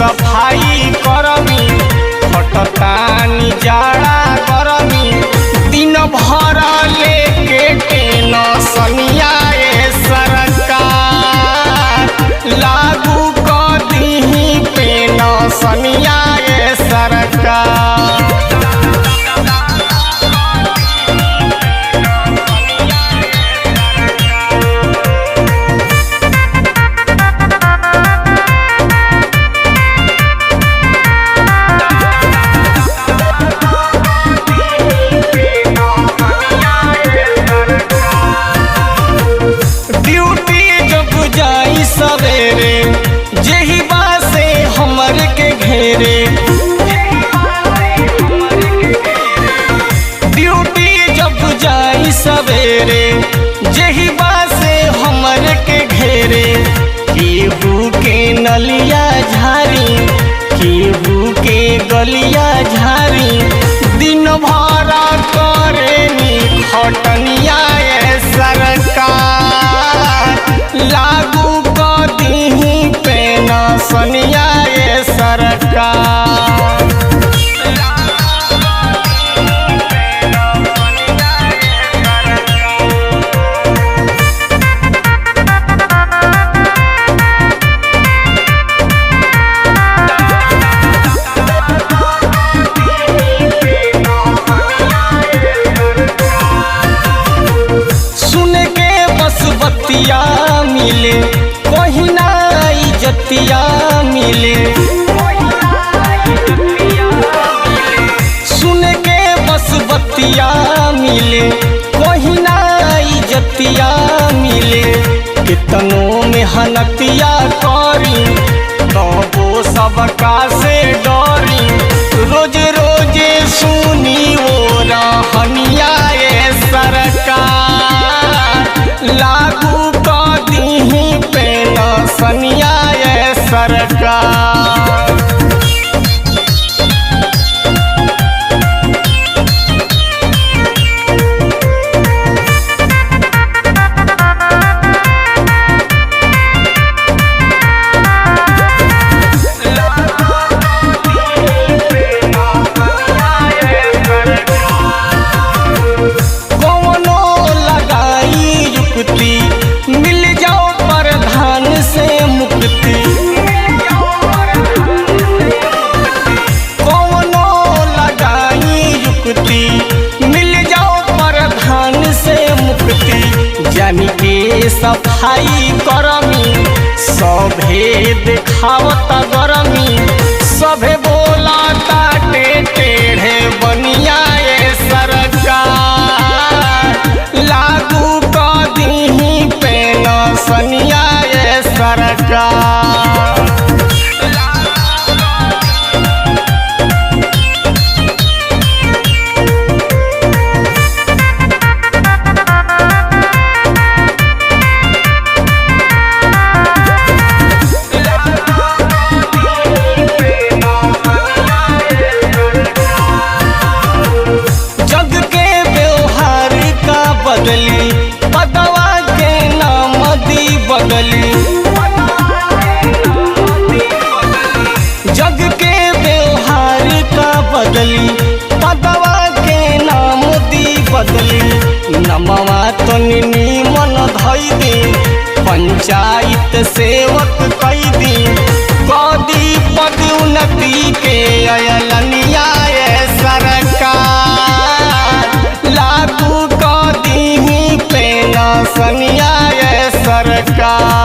सफाई करमी फटतानी जाड़ा गरमी दिन भर लेके टेंशनिया सरकार लागू कर दीही पेंशनिया सरकार। सवेरे जेही बासे हमर के घेरे ड्यूटी जब जाई सवेरे जेही बासे हमर के घेरे केहू के नलिया झारी केहू के गलिया झारी दिन भर करेनी खटनिया सरकार लागू पेंशनिया सरकार। सुन के बस बतिया मिले कहीं ना इज्जतिया मिले सुन के बस बतिया मिले कहीं ना इज्जतिया मिले कितनों मेहनतिया करी तो वो सबका से डरी रोज रोज सुनी वो रहनिया सरकार लागू कर दीही पेंशनिया सरकार। कौनो लगाई युक्ति मिल जाओ प्रधान से मुक्ति कौनो लगाई युक्ति मिल जाओ प्रधान से मुक्ति जानी के सफाई करमी सभे देखावत गरमी सभे बोला ताटे टेढ़े बनिया सरकार लागू कर दीही पेंशनिया सरकार। जग के व्यवहार का बदली पदवा के नाम दी बदली जग के व्यवहार का बदली पदवा के नाम दी बदली नमवा तो निमन धई दी पंचायत सेवक कई दी कदी पदोन्नति के अयलनिया सरकार लागू कर दीही पेंशनिया सरकार।